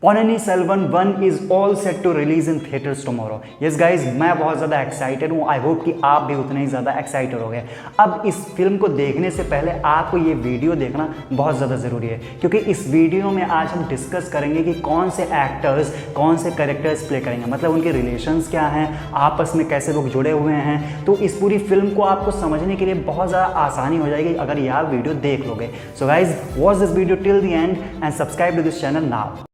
Ponniyin Selvan 1 is all set to release in theatres tomorrow. Yes guys, मैं बहुत ज़्यादा excited हूँ। आई होप कि आप भी उतने ही ज़्यादा एक्साइटेड हो गए। अब इस फिल्म को देखने से पहले आपको ये वीडियो देखना बहुत ज़्यादा ज़रूरी है, क्योंकि इस वीडियो में आज हम डिस्कस करेंगे कि कौन से एक्टर्स कौन से कैरेक्टर्स प्ले करेंगे, मतलब उनके रिलेशंस क्या हैं, आपस में कैसे लोग जुड़े हुए हैं। तो इस पूरी फिल्म को आपको समझने के लिए बहुत ज़्यादा आसानी हो जाएगी अगर ये आप वीडियो देख लोगे। So guys, watch this video till the end and subscribe to this channel now.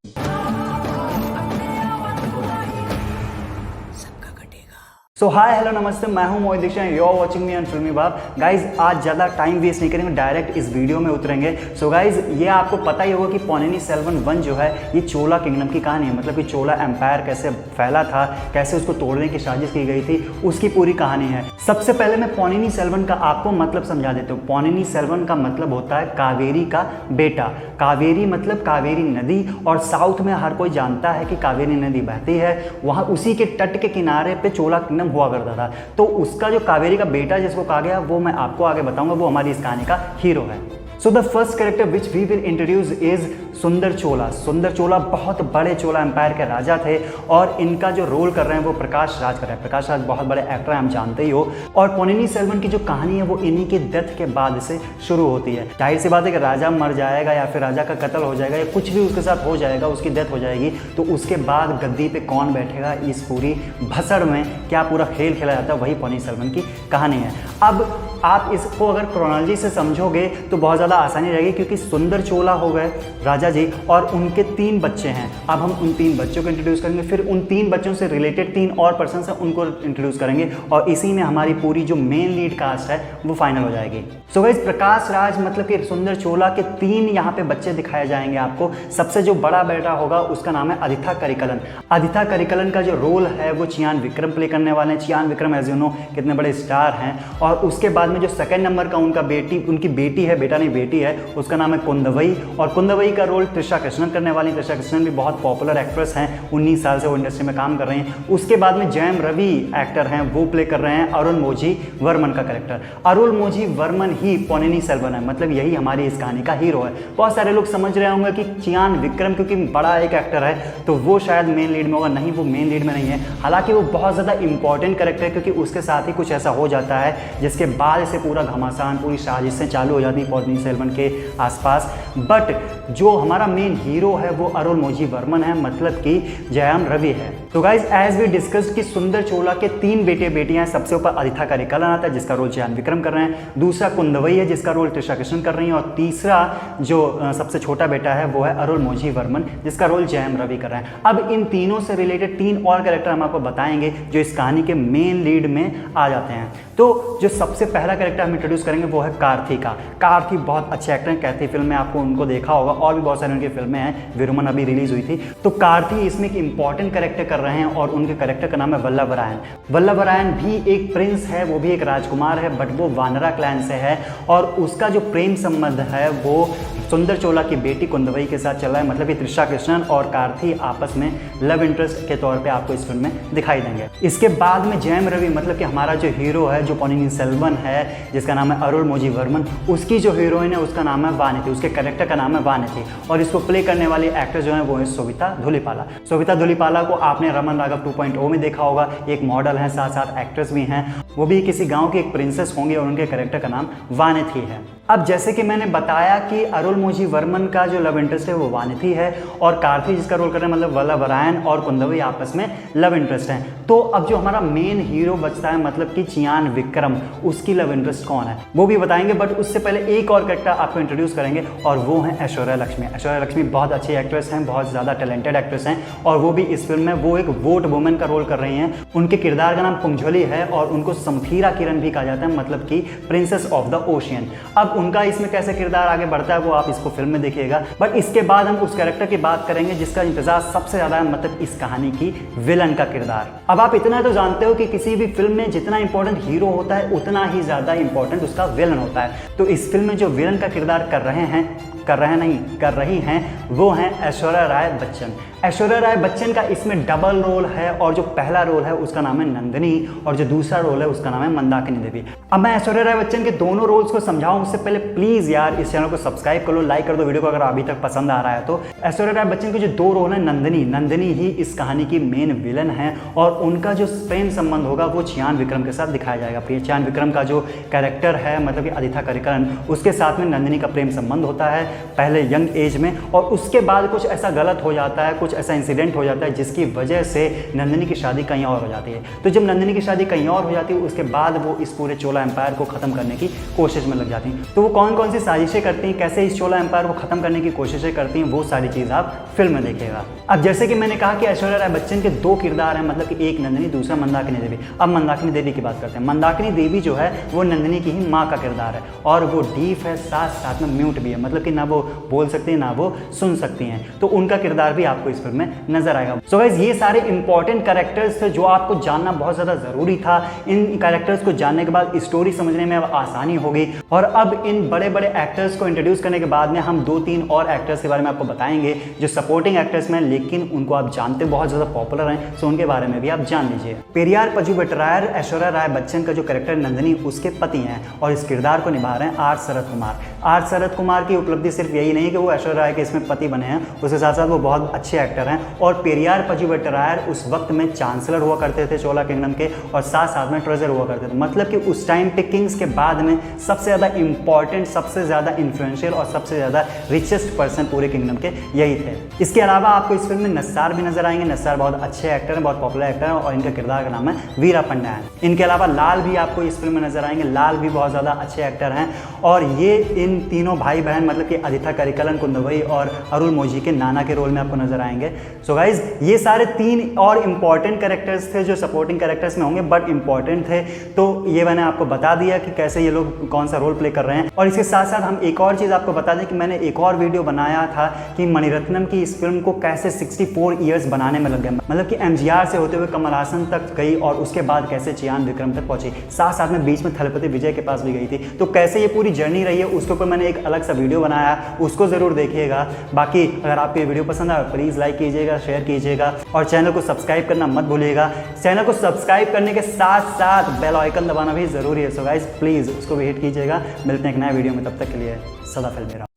So hi hello नमस्ते, मैं हूं Mohit Dikshit, you are watching me on फिल्मी बाब। गाइज, आज ज़्यादा टाइम वेस्ट नहीं करेंगे, डायरेक्ट इस वीडियो में उतरेंगे। सो गाइज, ये आपको पता ही होगा कि पोन्नियिन सेल्वन 1 जो है ये चोला किंगडम की कहानी है, मतलब कि चोला एम्पायर कैसे फैला था, कैसे उसको तोड़ने की साजिश की गई थी, उसकी पूरी कहानी है। सबसे पहले मैं पोन्नियिन सेल्वन का आपको मतलब समझा देता हूँ। पोन्नियिन सेल्वन का मतलब होता है कावेरी का बेटा। कावेरी मतलब कावेरी नदी, और साउथ में हर कोई जानता है कि कावेरी नदी बहती है, वहाँ उसी के तट के किनारे पे चोला किंगडम हुआ करता था। तो उसका जो कावेरी का बेटा जिसको कहा गया, वो मैं आपको आगे बताऊंगा, वो हमारी इस कहानी का हीरो है। So the first character which we will introduce is Sundar Chola. सुंदर चोला बहुत बड़े चोला एम्पायर के राजा थे, और इनका जो रोल कर रहे हैं वो प्रकाश राज कर रहे हैं। प्रकाश राज बहुत बड़े एक्टर हैं, हम जानते ही हो। और पोन्नियिन सेल्वन की जो कहानी है वो इन्हीं की डेथ के बाद से शुरू होती है। जाहिर सी बात है कि राजा मर जाएगा या फिर राजा का कत्ल हो जाएगा या कुछ भी उसके साथ हो जाएगा, उसकी डेथ हो जाएगी, तो उसके बाद गद्दी पे कौन बैठेगा, इस पूरी भसड़ में क्या पूरा खेल खेला जाता है, वही पोन्नियिन सेल्वन की कहानी है। अब आप इसको अगर क्रोनोलॉजी से समझोगे तो बहुत ज़्यादा आसानी रहेगी, क्योंकि सुंदर चोला हो गए राजा जी, और उनके 3 बच्चे हैं। अब हम उन 3 बच्चों को इंट्रोड्यूस करेंगे, फिर उन 3 बच्चों से रिलेटेड 3 और पर्सन हैं उनको इंट्रोड्यूस करेंगे, और इसी में हमारी पूरी जो मेन लीड कास्ट है वो फाइनल हो जाएगी। सो गाइस, प्रकाश राज मतलब कि सुंदर चोला के 3 यहाँ पे बच्चे दिखाए जाएंगे आपको। सबसे जो बड़ा बेटा होगा उसका नाम है आदित्य करिकलन। आदित्य करिकलन का जो रोल है वो चियान विक्रम प्ले करने वाले हैं। Chiyaan Vikram as you know कितने बड़े स्टार हैं। और उसके बाद में जो सेकंड नंबर का उनकी बेटी है, बेटा नहीं बेटी है, उसका नाम है कुंदवई, और कुंदवई का रोल त्रिशा कृष्णन करने वाली। त्रिशा कृष्णन भी बहुत पॉपुलर एक्ट्रेस हैं, 19 साल से वो इंडस्ट्री में काम कर रहे हैं। उसके बाद में जयम रवि एक्टर हैं, वो प्ले कर रहे हैं अरुलमोझी वर्मन का कैरेक्टर। अरुलमोझी वर्मन ही पोन्नियिन सेल्वन है, मतलब यही हमारी इस कहानी का हीरो है। बहुत सारे लोग समझ रहे होंगे कि चियान विक्रम क्योंकि बड़ा एक एक्टर है तो वो शायद मेन लीड में होगा। नहीं, वो मेन लीड में नहीं है, हालांकि वो बहुत ज़्यादा इंपॉर्टेंट कैरेक्टर है, क्योंकि उसके साथ ही कुछ ऐसा हो जाता है जिसके बाद से पूरा घमासान, पूरी साजिशें चालू हो जाती है पोन्नियिन सेल्वन के आसपास। बट जो हमारा मेन हीरो है वो अरुलमोझी वर्मन है, मतलब कि जयम रवि है। तो गाइज, एज वी डिस्कस्ड कि सुंदर चोला के 3 बेटे बेटियां हैं। सबसे ऊपर आदित्य करिकलन आता है जिसका रोल चियान विक्रम कर रहे हैं, दूसरा कुंदवई है जिसका रोल त्रिशा कृष्णन कर रही हैं, और तीसरा जो सबसे छोटा बेटा है वो है अरुलमोझी वर्मन जिसका रोल जयम रवि कर रहे हैं। अब इन तीनों से रिलेटेड 3 और कैरेक्टर हम आपको बताएंगे जो इस कहानी के मेन लीड में आ जाते हैं। तो जो सबसे पहला कैरेक्टर हम इंट्रोड्यूस करेंगे वो है कार्ति का। कार्ति बहुत अच्छे एक्टर हैं, कैथी फिल्म में आपको उनको देखा होगा, और भी बहुत सारी उनकी फिल्में हैं, विरुमन अभी रिलीज हुई थी। तो कार्ति इसमें एक इंपॉर्टेंट कैरेक्टर कर रहे हैं, और उनके कैरेक्टर का नाम है वल्लभरायन। वल्लभरायन भी एक प्रिंस है, वो भी एक राजकुमार है, बट वो वानरा क्लैन से है, और उसका जो प्रेम संबंध है वो सुंदर चोला की बेटी कुंदवई के साथ चल रहा है, मतलब कि त्रिशा कृष्णन और कार्ति आपस में लव इंटरेस्ट के तौर पे आपको इस फिल्म में दिखाई देंगे। इसके बाद में जयम रवि मतलब कि हमारा जो हीरो है, जो पोन्नियिन सेल्वन है जिसका नाम है अरुलमोझी वर्मन, उसकी जो हीरोइन है उसका नाम है वानिथी, उसके कैरेक्टर का नाम है वानिथी, और इसको प्ले करने वाली एक्टर जो है वो है सोभिता धूलिपाला। सोभिता धूलिपाला को आपने रमन राघव 2.0 में देखा होगा, एक मॉडल है, साथ साथ एक्ट्रेस भी हैं। वो भी किसी गाँव की एक प्रिंसेस होंगी, और उनके कैरेक्टर का नाम वानिथी है। अब जैसे कि मैंने बताया कि अरुलमोझी वर्मन का जो लव इंटरेस्ट है वो वानिथी है, और कार्ति जिसका रोल कर रहे हैं मतलब वल्लभरायन और कुंदवई आपस में लव इंटरेस्ट हैं। तो अब जो हमारा मेन हीरो बचता है मतलब कि चियान विक्रम, उसकी लव इंटरेस्ट कौन है वो भी बताएंगे, बट उससे पहले एक और कैरेक्टर आपको इंट्रोड्यूस करेंगे, और वो है ऐश्वर्या लक्ष्मी। ऐश्वर्या लक्ष्मी बहुत अच्छी एक्ट्रेस हैं, बहुत ज़्यादा टैलेंटेड एक्ट्रेस हैं, और वो भी इस फिल्म में वो एक वोट वुमेन का रोल कर रही हैं। उनके किरदार का नाम पुंजोली है, और उनको समथीरा किरण भी कहा जाता है, मतलब कि प्रिंसेस ऑफ द ओशियन। अब उनका इसमें कैसे किरदार आगे बढ़ता है वो आप इसको फिल्म में देखिएगा, बट इसके बाद हम उस कैरेक्टर की बात करेंगे जिसका इंतजार सबसे ज़्यादा है, मतलब इस कहानी की विलन का किरदार। अब आप इतना तो जानते हो कि किसी भी फिल्म में जितना इंपॉर्टेंट हीरो होता है उतना ही ज़्यादा इंपॉर्टेंट उसका विलन होता है। तो इस फिल्म में जो विलन का किरदार कर रहे हैं कर रहे नहीं कर रही हैं वो हैं ऐश्वर्या राय बच्चन। ऐश्वर्या राय बच्चन का इसमें डबल रोल है और जो पहला रोल है उसका नाम है नंदिनी और जो दूसरा रोल है उसका नाम है मंदाकिनी देवी। अब मैं ऐश्वर्या राय बच्चन के दोनों रोल्स को समझाऊं उससे पहले प्लीज यार इस चैनल को सब्सक्राइब कर लो, लाइक कर दो वीडियो को अगर अभी तक पसंद आ रहा है तो। ऐश्वर्या राय बच्चन के जो दो रोल है नंदिनी ही इस कहानी की मेन विलन है और उनका जो प्रेम संबंध होगा वो चियान विक्रम के साथ दिखाया जाएगा। चियान विक्रम का जो कैरेक्टर है मतलब कि आदित्य करिकरन उसके साथ में नंदिनी का प्रेम संबंध होता है पहले यंग एज में और उसके बाद कुछ ऐसा गलत हो जाता है, कुछ ऐसा इंसिडेंट हो जाता है जिसकी वजह से नंदिनी की शादी कहीं और हो जाती है। तो जब नंदिनी की शादी कहीं और हो जाती है उसके बाद वो इस पूरे चोला एम्पायर को खत्म करने की कोशिश में लग जाती हैं। तो वो कौन कौन सी साजिशें करती हैं, कैसे इस चोला एम्पायर को खत्म करने की कोशिशें करती हैं, वो सारी चीज़ आप फिल्म में देखिएगा। अब जैसे कि मैंने कहा कि ऐश्वर्या राय बच्चन के दो किरदार हैं, मतलब कि एक नंदिनी दूसरा मंदाकिनी देवी। अब मंदाकिनी देवी की बात करते हैं। मंदाकिनी देवी जो है वो नंदिनी की ही माँ का किरदार है और वो डीफ है, साथ साथ में म्यूट भी है, मतलब कि ना वो बोल सकती है ना वो सुन सकती हैं। तो उनका किरदार भी आपको इस फिल्म में नजर आएगा। सो गाइस ये सारे इंपॉर्टेंट कैरेक्टर्स थे जो आपको जानना बहुत ज़्यादा ज़रूरी था। इन कैरेक्टर्स को जानने के बाद स्टोरी समझने में अब आसानी होगी और अब इन बड़े बड़े एक्टर्स को इंट्रोड्यूस करने के बाद में हम 2-3 और एक्टर्स के बारे में आपको बताएंगे जो सपोर्टिंग एक्टर्स में, लेकिन उनको आप जानते बहुत ज़्यादा पॉपुलर हैं, सो उनके बारे में भी आप जान लीजिए। पेरियार पजुवेटरायर ऐश्वर्या राय बच्चन का जो कैरेक्टर नंदिनी उसके पति हैं और इस किरदार को निभा रहे हैं आर शरद कुमार। आर शरद कुमार की उपलब्धि सिर्फ यही नहीं कि वो ऐश्वर्या राय के इसमें पति बने हैं, उसके साथ साथ वो बहुत अच्छे एक्टर हैं। और पेरियार पजुवेटरायर उस वक्त में चांसलर हुआ करते थे चोला किंगडम के और साथ साथ में ट्रेजर हुआ करते थे, मतलब कि उस टाइम पे किंग्स के बाद में सबसे ज़्यादा इंपॉर्टेंट, सबसे ज़्यादा इन्फ्लुएंशियल और सबसे ज़्यादा रिचेस्ट पर्सन पूरे किंगडम के यही थे। इसके अलावा आपको इस फिल्म में नस्सार भी नजर आएंगे। नस्सार बहुत अच्छे एक्टर हैं, बहुत पॉपुलर एक्टर हैं और इनका किरदार का नाम है वीरा पंड्यान। इनके अलावा लाल भी आपको इस फिल्म में नजर आएंगे। लाल भी बहुत ज़्यादा अच्छे एक्टर हैं और ये इन तीनों भाई बहन मतलब कि आदित्य करिकलन, कुंदवई और अरुल मोजी के नाना के रोल में आपको नजर आएंगे। सो गाइज ये सारे 3 और इंपॉर्टेंट कैरेक्टर्स थे जो सपोर्टिंग कैरेक्टर्स में होंगे बट इंपॉर्टेंट थे, तो ये मैंने आपको बता दिया कि कैसे ये लोग कौन सा रोल प्ले कर रहे हैं। और इसके साथ साथ हम एक और चीज़ आपको बता दें कि मैंने एक और वीडियो बनाया था कि मणिरत्नम की इस फिल्म को कैसे 64 ईयर्स बनाने में लग गया, मतलब कि एमजीआर से होते हुए कमल हासन तक गई और उसके बाद कैसे चियान विक्रम तक पहुंची, साथ साथ में बीच में थलपति विजय के पास भी गई थी। तो कैसे ये पूरी जर्नी रही है उसके ऊपर मैंने एक अलग सा वीडियो बनाया, उसको ज़रूर देखिएगा। बाकी अगर आपको ये वीडियो पसंद आए प्लीज़ लाइक कीजिएगा, शेयर कीजिएगा और चैनल को सब्सक्राइब करना मत भूलिएगा। चैनल को सब्सक्राइब करने के साथ साथ बेल आइकन दबाना भी ज़रूरी है। सो गाइस प्लीज़ उसको भी हिट कीजिएगा। मिलते हैं एक नए वीडियो में, तब तक के लिए सदा फिल्मी रहो।